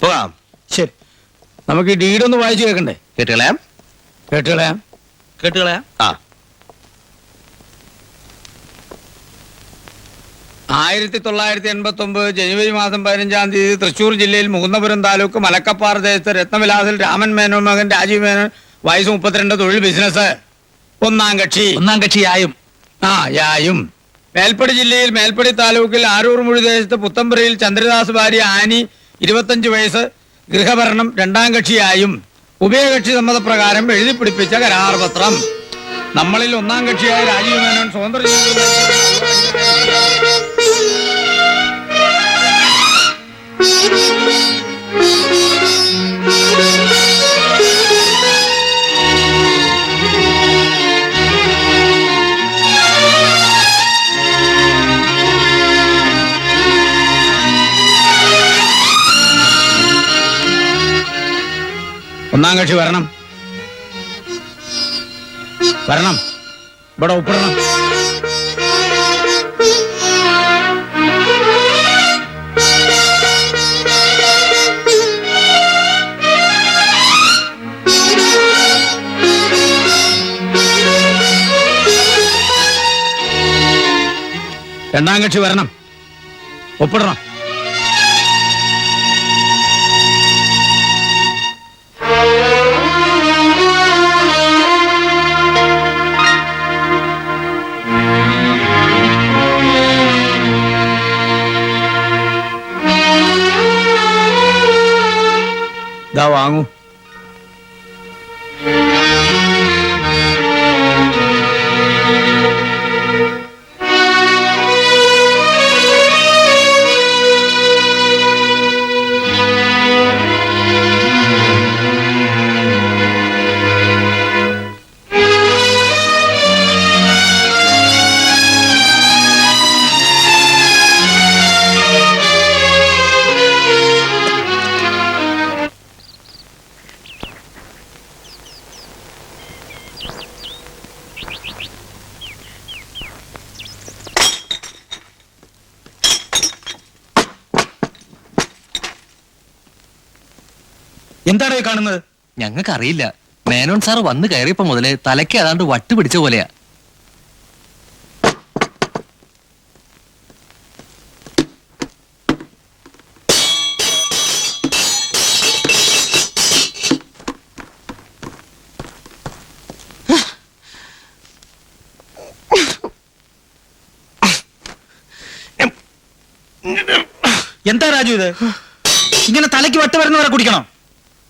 പോകാം. ശരി, നമുക്ക് ഈ ഡീഡൊന്ന് വായിച്ചു കേൾക്കണ്ടേ? കേട്ടുകളയാം. ആ 1989 ജനുവരി മാസം 15-ാം തീയതി തൃശൂർ ജില്ലയിൽ മുകുന്ദപുരം താലൂക്ക് മലക്കപ്പാറ ദേശത്ത് രത്നവിലാസിൽ രാമൻ മേനോൻ മകൻ രാജീവ് മേനോൻ, വയസ്സ് 32, തൊഴിൽ ബിസിനസ്. ഒന്നാം കക്ഷിയായും മേൽപ്പടി ജില്ലയിൽ മേൽപ്പടി താലൂക്കിൽ ആരൂർമുഴി ദേശത്ത് പുത്തമ്പുരയിൽ ചന്ദ്രദാസ് ഭാര്യ ആനി 25 വയസ്സ്, ഗൃഹഭരണം. രണ്ടാം കക്ഷിയായും ഉഭയകക്ഷി സമ്മതപ്രകാരം എഴുതി പിടിപ്പിച്ച കരാർ പത്രം. നമ്മളിൽ ഒന്നാം കക്ഷിയായ രാജീവ് മേനോൻ സ്വതന്ത്ര ഒന്നാം കക്ഷി വരണം, ഇവിടെ ഒപ്പിടണം. രണ്ടാം കക്ഷി വരണം, ഒപ്പിടണം. ദാ വാങ്ങൂ. എന്താണ് കാണുന്നത്? ഞങ്ങൾക്കറിയില്ല. മേനോൻ സാർ വന്ന് കയറിയപ്പോ മുതലേ തലയ്ക്ക് ഏതാണ്ട് വട്ട് പിടിച്ച പോലെയാ. എന്താ രാജു ഇത്? ഇങ്ങനെ തലയ്ക്ക് വട്ട് വരുന്നവരെ കുടിക്കണം?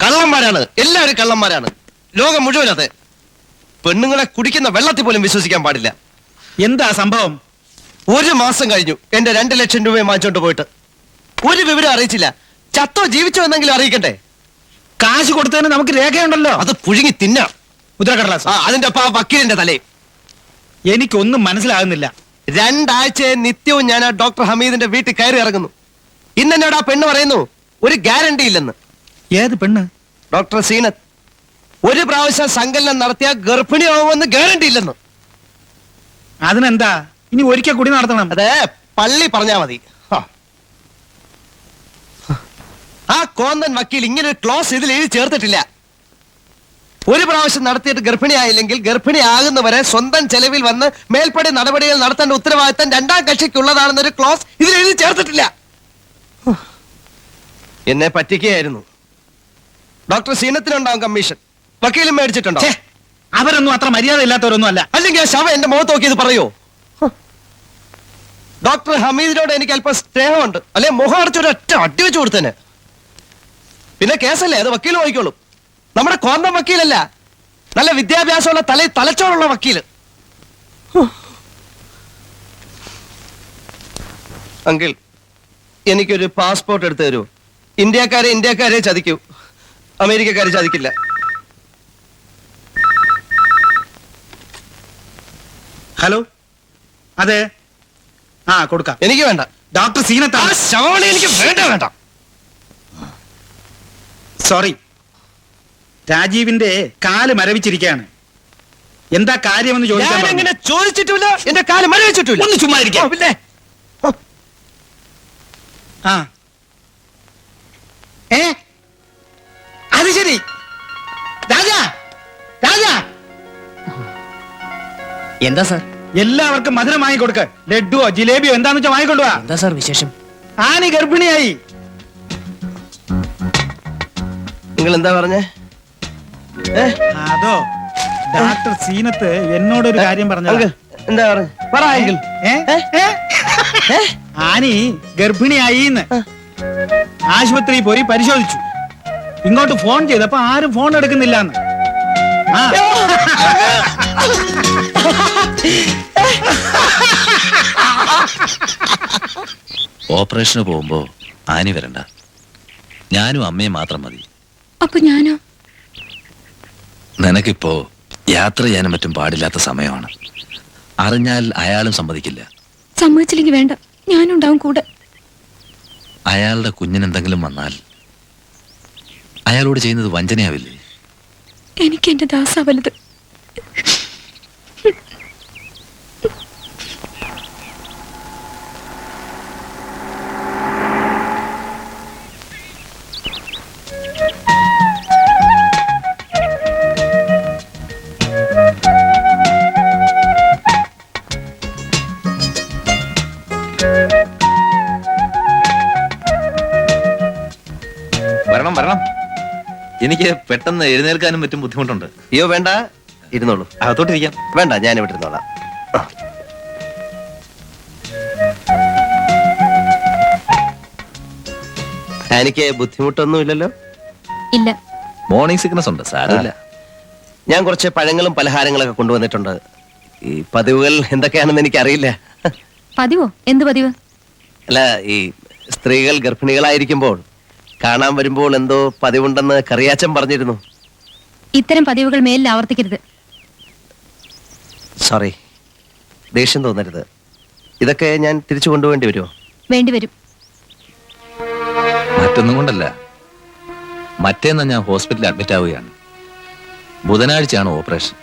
കള്ളന്മാരാണ്, എല്ലാവരും കള്ളന്മാരാണ്. ലോകം മുഴുവനത്. പെണ്ണുങ്ങളെ കുടിക്കുന്ന വെള്ളത്തിൽ പോലും വിശ്വസിക്കാൻ പാടില്ല. എന്താ സംഭവം? 1 മാസം കഴിഞ്ഞു എന്റെ 2 ലക്ഷം രൂപയും വാങ്ങിച്ചോണ്ട് പോയിട്ട്. ഒരു വിവരം അറിയിച്ചില്ല. ചത്തോ ജീവിച്ചോ എന്നെങ്കിലും അറിയിക്കണ്ടേ? കാശ് കൊടുത്തതിന് നമുക്ക് രേഖയുണ്ടല്ലോ. അത് പുഴുങ്ങി തിന്നാം. മുദ്രക്കടലാസ്. അതിന്റെ ഒപ്പം ആ വക്കീലിന്റെ തലേ. എനിക്കൊന്നും മനസ്സിലാകുന്നില്ല. 2 ആഴ്ചയെ നിത്യവും ഞാൻ ആ ഡോക്ടർ ഹമീദിന്റെ വീട്ടിൽ കയറി ഇറങ്ങുന്നു. ഇന്നെന്നോട് ആ പെണ്ണ് പറയുന്നു ഒരു ഗ്യാരണ്ടി ഇല്ലെന്ന്. ഏത് പെണ്ണ്? ഡോക്ടർ സീനത്ത്. 1 പ്രാവശ്യം സങ്കലനം നടത്തിയ ഗർഭിണിയാവുമെന്ന് ഗ്യാരണ്ടി ഇല്ലെന്ന്. അതിനെന്താ, ഇനി ഒരിക്കൽ കൂടി നടത്തണം. അതെ, പള്ളി പറഞ്ഞാ മതി. ആ കോന്തൻ വക്കീൽ ഇങ്ങനെ ഒരു ക്ലോസ് ഇതിൽ എഴുതി ചേർത്തിട്ടില്ല. 1 പ്രാവശ്യം നടത്തിയിട്ട് ഗർഭിണിയായില്ലെങ്കിൽ ഗർഭിണിയാകുന്നവരെ സ്വന്തം ചെലവിൽ വന്ന് മേൽപ്പടി നടപടികൾ നടത്തേണ്ട ഉത്തരവാദിത്തം 2ാം കക്ഷിക്കുള്ളതാണെന്നൊരു ക്ലോസ് ഇതിൽ എഴുതി ചേർത്തിട്ടില്ല. എന്നെ പറ്റിക്കുകയായിരുന്നു. Doctor സീനത്തിനുണ്ടാവും commission. വക്കീലും മേടിച്ചിട്ടുണ്ടോ? അവരൊന്നും അത്ര മര്യാദ ഇല്ലാത്തവരൊന്നും അല്ല. അല്ലെങ്കിൽ ആ ശവ എന്റെ മുഖത്ത് നോക്കിയത് പറയോ? ഡോക്ടർ ഹമീദിനോട് എനിക്ക് അല്പം സ്നേഹമുണ്ട്. അല്ലെ മുഖം അടച്ചൊരു ഒറ്റ അടി വെച്ച് കൊടുത്തേനെ. പിന്നെ കേസല്ലേ, അത് വക്കീൽ നോക്കിക്കോളും. നമ്മുടെ കോന്തം വക്കീലല്ല, നല്ല വിദ്യാഭ്യാസമുള്ള തലച്ചോറുള്ള വക്കീല്. അങ്കിൾ, എനിക്കൊരു പാസ്പോർട്ട് എടുത്തു തരൂ. ഇന്ത്യക്കാരെ ചതിക്കൂ, അമേരിക്കക്കാരെ ചതിക്കില്ല. ഹലോ, അതെ, കൊടുക്കാം. എനിക്ക് വേണ്ട. ഡോക്ടർ സീനത്താണ്. എനിക്ക് വേണ്ട. സോറി, രാജീവിന്റെ കാല് മരവിച്ചിരിക്കുകയാണ്. എന്താ കാര്യമെന്ന് ചോദിക്കാൻ ചോദിച്ചിട്ടില്ല. എന്റെ കാല് മരവിച്ചിട്ടില്ല. ഒന്ന് ചുമ്മാ ഇരിക്കാം. പിന്നെ എന്താ സാർ? എല്ലാവർക്കും മധുരം വാങ്ങിക്കൊടുക്ക. ലഡുവോ ജിലേബിയോ എന്താന്ന് വെച്ചാൽ വാങ്ങിക്കൊണ്ടുവാ. എന്താ സാർ വിശേഷം? ആനി ഗർഭിണിയായി. നിങ്ങൾ എന്താ പറഞ്ഞേ? അതോ ഡോക്ടർ സീനത്ത് എന്നോടൊരു കാര്യം പറഞ്ഞു. എന്താ പറഞ്ഞു? പറ അങ്കിൾ. ആനി ഗർഭിണിയായി. ആശുപത്രിയിൽ പോയി പരിശോധിച്ചു. ഇങ്ങോട്ട് ഫോൺ ചെയ്തപ്പോ ആരും ഫോൺ എടുക്കുന്നില്ല. ഓപ്പറേഷന് പോകുമ്പോ ആനി വരണ്ട, ഞാനും അമ്മയും മാത്രം മതി. അപ്പൊ ഞാനോ? നിനക്കിപ്പോ യാത്ര ചെയ്യാനും മറ്റും പാടില്ലാത്ത സമയമാണ്. അറിഞ്ഞാൽ അയാളും സമ്മതിക്കില്ല. സമ്മതിച്ചില്ലെങ്കിൽ വേണ്ട, ഞാനുണ്ടാവും കൂടെ. അയാളുടെ കുഞ്ഞിനെന്തെങ്കിലും വന്നാൽ അയാളോട് ചെയ്യുന്നത് വഞ്ചനയാവില്ലേ? എനിക്ക് എന്റെ ദാസാ വലുത്. വരണം വരണം. എനിക്ക് പെട്ടെന്ന് എഴുന്നേൽക്കാനും മറ്റും ബുദ്ധിമുട്ടുണ്ട്. അയ്യോ വേണ്ട, ഇരുന്നോളൂ. അകത്തോട്ടിരിക്കാം. വേണ്ട, ഞാൻ ഇവിടെ ഇരുന്നോളാം. എനിക്ക് ബുദ്ധിമുട്ടൊന്നും ഇല്ലല്ലോ? ഇല്ല. മോർണിംഗ് സിക്നസ് ഉണ്ട്, സാരമില്ല. ഞാൻ കുറച്ച് പഴങ്ങളും പലഹാരങ്ങളൊക്കെ കൊണ്ടുവന്നിട്ടുണ്ട്. ഈ പതിവുകൾ എന്തൊക്കെയാണെന്ന് എനിക്കറിയില്ല. പതിവോ? എന്ത് പതിവ്? അല്ല, ഈ സ്ത്രീകൾ ഗർഭിണികളായിരിക്കുമ്പോൾ കാണാൻ വരുമ്പോൾ എന്തോ പതിവുണ്ടെന്ന് കറിയാച്ചൻ പറഞ്ഞിരുന്നു. ഇത്തരം പതിവുകൾ മേലിൽ ആവർത്തിക്കരുത്. സോറി, ദേഷ്യം തോന്നരുത്. ഇതൊക്കെ ഞാൻ തിരിച്ചു കൊണ്ടുപോകേണ്ടി വരുമോ? വേണ്ടിവരും. മറ്റൊന്നും കൊണ്ടല്ല, മറ്റേന്ന് ഞാൻ ഹോസ്പിറ്റലിൽ അഡ്മിറ്റ് ആവുകയാണ്. ബുധനാഴ്ചയാണ് ഓപ്പറേഷൻ.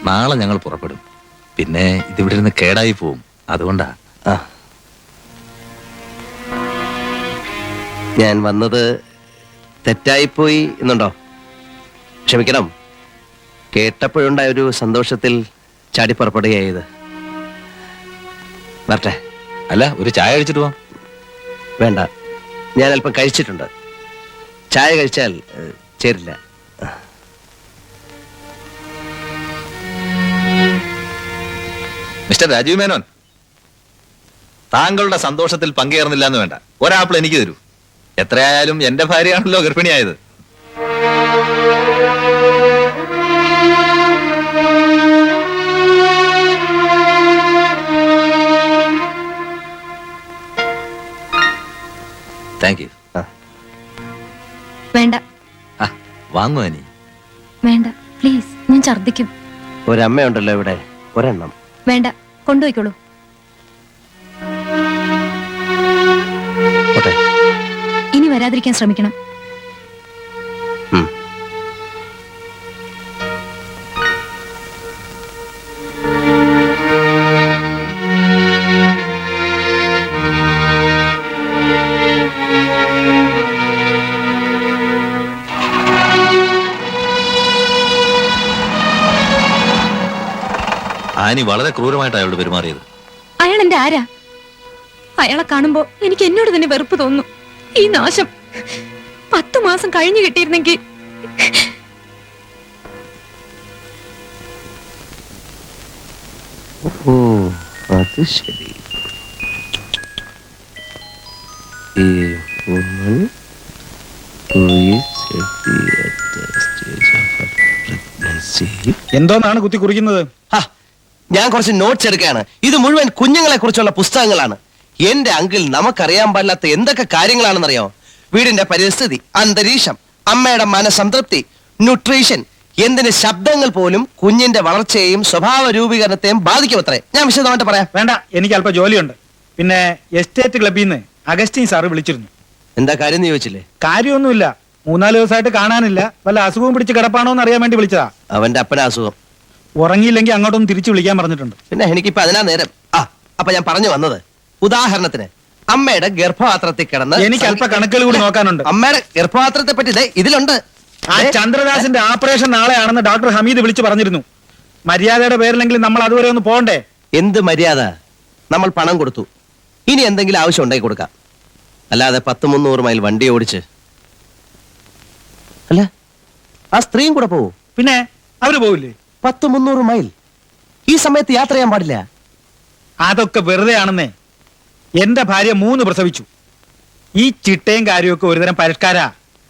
നാളെ ഞങ്ങൾ പുറപ്പെടും. പിന്നെ ഇതിവിടെ ഇരുന്ന് കേടായി പോവും, അതുകൊണ്ടാ. ആ, ഞാൻ വന്നത് തെറ്റായിപ്പോയി എന്നുണ്ടോ? ക്ഷമിക്കണം. കേട്ടപ്പോഴുണ്ടായ ഒരു സന്തോഷത്തിൽ ചാടിപ്പുറപ്പെടുകയായത്. വരട്ടെ. അല്ല, ഒരു ചായ കഴിച്ചിട്ട് പോവാം. വേണ്ട, ഞാൻ അല്പം കഴിച്ചിട്ടുണ്ട്. ചായ കഴിച്ചാൽ ചേരില്ല. മിസ്റ്റർ രാജീവ് മേനോൻ, താങ്കളുടെ സന്തോഷത്തിൽ പങ്കുചേർന്നില്ല എന്ന് വേണ്ട. ഒരാപ്പിൾ എനിക്ക് തരൂ. എത്രയായാലും എന്റെ ഭാര്യയാണല്ലോ ഗർഭിണിയായത്. Thank you. വേണ്ട. വാങ്ങുവാ നീ? വേണ്ട പ്ലീസ്, ഞാൻ ഛർദ്ദിക്കും. ഒരമ്മയുണ്ടല്ലോ ഇവിടെ, ഒരെണ്ണം. വേണ്ട, കൊണ്ടുപോയിക്കോളൂ. പോട്ടെ. ഇനി വരാതിരിക്കാൻ ശ്രമിക്കണം. ഉം. ആനി വളരെ ക്രൂരമായിട്ട് അയാളോട് പെരുമാറിയത്. അയാൾ എന്റെ ആരാ? അയാളെ കാണുമ്പോ എനിക്ക് എന്നോട് തന്നെ വെറുപ്പ് തോന്നുന്നു. ഈ നാശം 10 മാസം കഴിഞ്ഞു കിട്ടിയിരുന്നെങ്കിൽ. ഓ, അത് ശരി. ഈ woman who is at the stage of pregnancy. എന്തോന്നാണ് കുത്തി കുറിക്കുന്നത്? ഞാൻ കുറച്ച് നോട്ട്സ് എടുക്കുകയാണ്. ഇത് മുഴുവൻ കുഞ്ഞുങ്ങളെ കുറിച്ചുള്ള പുസ്തകങ്ങളാണ്. എന്റെ അങ്കിൾ നമുക്കറിയാൻ പാടില്ലാത്ത എന്തൊക്കെ കാര്യങ്ങളാണെന്നറിയോ? വീടിന്റെ പരിസ്ഥിതി, അന്തരീക്ഷം, അമ്മയുടെ മനസംതൃപ്തി, ന്യൂട്രീഷൻ, എന്തിന് ശബ്ദങ്ങൾ പോലും കുഞ്ഞിന്റെ വളർച്ചയെയും സ്വഭാവ രൂപീകരണത്തെയും ബാധിക്കുമത്രേ. ഞാൻ വിശദമായിട്ട് പറയാം. വേണ്ട, എനിക്ക് അല്പം ജോലിയുണ്ട്. പിന്നെ എസ്റ്റേറ്റ് ക്ലബിൽ നിന്ന് അഗസ്റ്റിൻ സാറ് വിളിച്ചിരുന്നു. എന്താ കാര്യം എന്ന് ചോദിച്ചില്ലേ? കാര്യമൊന്നുമില്ല, 3-4 ദിവസമായിട്ട് കാണാനില്ല. വല്ല അസുഖവും പിടിച്ച് കിടപ്പാണോ എന്ന് അറിയാൻ വേണ്ടി വിളിച്ചതാ. അവന്റെ അപ്പന അസുഖം. ഉറങ്ങിയില്ലെങ്കിൽ അങ്ങോട്ടൊന്ന് തിരിച്ചു വിളിക്കാൻ പറഞ്ഞിട്ടുണ്ട്. പിന്നെ എനിക്കിപ്പോ അതിനാ നേരം. അപ്പൊ ഞാൻ പറഞ്ഞു വന്നത്, ഉദാഹരണത്തിന് അമ്മയുടെ ഗർഭപാത്രത്തിൽ കിടന്ന് എനിക്ക് അല്പ കണക്കുകൾ കൂടി നോക്കാനുണ്ട്. അമ്മയുടെ ഗർഭപാത്രത്തെ പറ്റി ഇതിലുണ്ട്. ആ ചന്ദ്രദാസിന്റെ ഓപ്പറേഷൻ നാളെയാണെന്ന് ഡോക്ടർ ഹമീദ് വിളിച്ചു പറഞ്ഞിരുന്നു. മര്യാദയുടെ പേരിലെങ്കിലും നമ്മൾ അതുവരെ ഒന്ന് പോകണ്ടേ? എന്ത് മര്യാദ? നമ്മൾ പണം കൊടുത്തു, ഇനി എന്തെങ്കിലും ആവശ്യം ഉണ്ടെങ്കിൽ കൊടുക്കാം. അല്ലാതെ 100-300 മൈൽ വണ്ടി ഓടിച്ച്. അല്ല, ആ സ്ത്രീയും കൂടെ പോവൂ? പിന്നെ അവര് പോവില്ലേ? 100-300 മൈൽ ഈ സമയത്ത് യാത്ര ചെയ്യാൻ പാടില്ല. അതൊക്കെ വെറുതെ ആണെന്നേ. എന്റെ ഭാര്യ 3 പ്രസവിച്ചു. ഈ ചിട്ടയും കാര്യമൊക്കെ ഒരുതരം പരിഷ്കാര,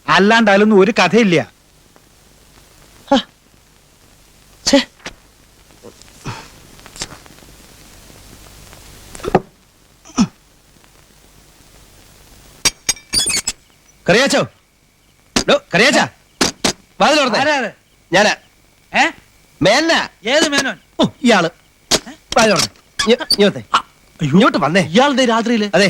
അല്ലാണ്ട് അതിലൊന്നും ഒരു കഥയില്ല. ഛേ, കറിയാച്ചോ, കറിയാച്ചാ, വാതിൽ തുറന്നേ. ഞാനാ മേന. ഏത് മേനോൻ? ഓ, ഇയാള്. വാതിൽ തുറന്നേ. ഇങ്ങോട്ട് വന്നേ. ഇയാളുടെ രാത്രിയില് അതെ,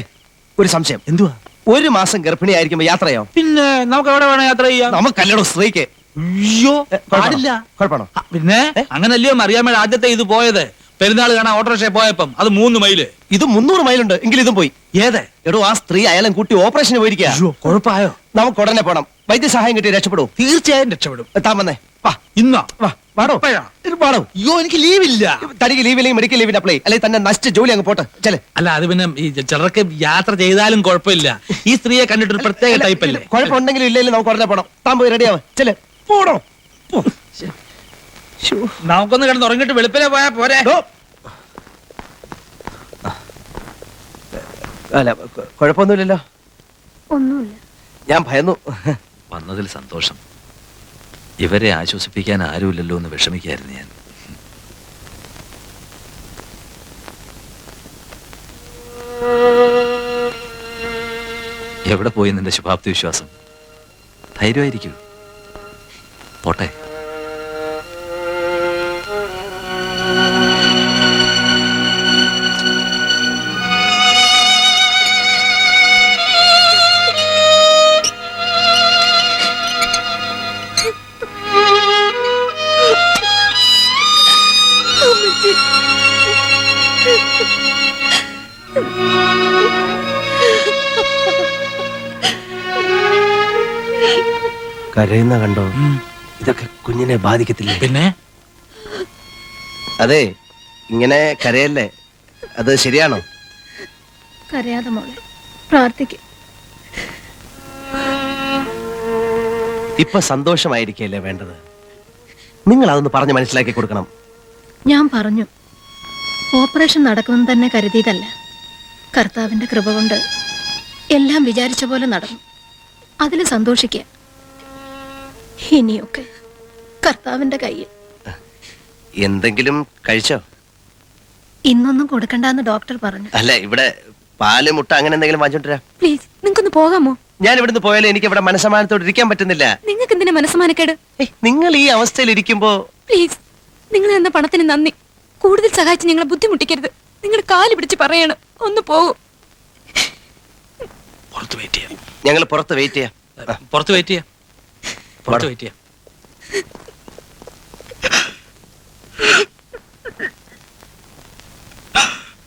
ഒരു സംശയം. എന്തുവാ? 1 മാസം ഗർഭിണിയായിരിക്കുമ്പോ യാത്രയോ? പിന്നെ നമുക്ക് എവിടെ വേണം യാത്ര ചെയ്യാം. നമുക്കല്ലടോ സ്ത്രീക്ക്. അയ്യോ, പാടില്ല. കുഴപ്പമാണോ? പിന്നെ അങ്ങനല്ലയോ മറിയാമ്മയുടെ ആദ്യത്തെ ഇത് പോയത്? പെരുന്നാൾ കാണാൻ ഓട്ടോറിക്ഷ പോയപ്പം അത് 3 മൈല്. ഇത് 300 മൈലുണ്ട്, എങ്കിലും ഇതും പോയി. ഏത്? എടോ, ആ സ്ത്രീ അയാളും കൂട്ടി ഓപ്പറേഷന് പോയിരിക്കുക. കുഴപ്പമായോ? നമുക്ക് ഉടനെ പോണം. വൈദ്യസഹായം കിട്ടി രക്ഷപ്പെടൂ. തീർച്ചയായും രക്ഷപ്പെടും. താൻ വന്നേ. വാ, ഇന്നോ? വാ, വാടോ. ഇപ്പഴാ? വാടോ. അയ്യോ, എനിക്ക് ലീവില്ല. തനിക്ക് ലീവില്ലെങ്കിൽ മെഡിക്കൽ ലീവിന് അപ്ലൈ, അല്ലെങ്കിൽ തന്നെ നശിച്ച ജോലി അങ്ങ് പോട്ടെ. ചെല്. അല്ല, അത് പിന്നെ ഈ ചിലർക്ക് യാത്ര ചെയ്താലും കുഴപ്പമില്ല. ഈ സ്ത്രീയെ കണ്ടിട്ട് ഒരു പ്രത്യേക ടൈപ്പല്ലേ? കുഴപ്പമുണ്ടെങ്കിലും ഇല്ലെങ്കിലും നമുക്ക് ഉടനെ പോണം. താൻ പോയി റെഡിയാവും. ചെല്. പോടോ. നമുക്കൊന്ന് കിടന്ന് ഉറങ്ങിട്ട് വെളുപ്പിനെ പോയാ പോരെ? അല്ല, കുഴപ്പമൊന്നുമില്ലല്ലോ. ഒന്നുമില്ല. ഞാൻ ഭയന്നു. വന്നതിൽ സന്തോഷം. ഇവരെ ആശ്വസിപ്പിക്കാൻ ആരുമില്ലല്ലോ എന്ന് വിഷമിക്കായിരുന്നു ഞാൻ. എവിടെ പോയി നിന്റെ ശുഭാപ്തി വിശ്വാസം? ധൈര്യമായിരിക്കൂ. പോട്ടെ. കരയുന്ന കണ്ടോ? ഇതൊക്കെ കുഞ്ഞിനെ ബാധിക്കത്തില്ലേ? പിന്നെ അതെ, ഇങ്ങനെ കരയല്ലേ. അത് ശരിയാണോ? കരയാതെ മോളെ, പ്രാർത്ഥിക്കും. ഇപ്പൊ സന്തോഷമായിരിക്കല്ലേ വേണ്ടത്. നിങ്ങൾ അതൊന്ന് പറഞ്ഞ് മനസ്സിലാക്കി കൊടുക്കണം. ഞാൻ പറഞ്ഞു, ഓപ്പറേഷൻ നടക്കുമെന്ന് തന്നെ കരുതിയതല്ല. കർത്താവിന്റെ കൃപ കൊണ്ട് എല്ലാം വിചാരിച്ച പോലെ നടന്നു. അതിൽ സന്തോഷിക്കുക. ഇനിയൊക്കെ കർത്താവിന്റെ കയ്യിൽ. എന്തെങ്കിലും കഴിച്ചോ? ഇന്നൊന്നും കൊടുക്കണ്ടെന്ന് ഡോക്ടർ പറഞ്ഞു. അല്ല, ഇവിടെ പാല് മുട്ട അങ്ങനെ എന്തെങ്കിലും വാങ്ങിച്ചോണ്ടിരാ. പ്ലീസ്, നിങ്ങൾക്കൊന്ന് പോകാമോ? ഞാൻ ഇവിടുന്ന് പോയാലും എനിക്ക് ഇവിടെ മനസ്സമാനത്തോട് ഇരിക്കാൻ പറ്റുന്നില്ല. നിങ്ങൾക്ക് എന്തിനാ മനസ്സമാനക്കേട്? നിങ്ങൾ ഈ അവസ്ഥയിൽ ഇരിക്കുമ്പോ പ്ലീസ്, നിങ്ങൾ തന്ന പണത്തിന് നന്ദി. കൂടുതൽ സഹായിച്ച് നിങ്ങളെ ബുദ്ധിമുട്ടിക്കരുത്. നിങ്ങളുടെ കാല് പിടിച്ച് പറയണം, ഒന്ന് പോകും. പുറത്ത് വെയിറ്റ് ചെയ്യാം. ഞങ്ങൾ പുറത്ത് വെയിറ്റ് ചെയ്യാം. പുറത്ത് വെയിറ്റ് ചെയ്യാം.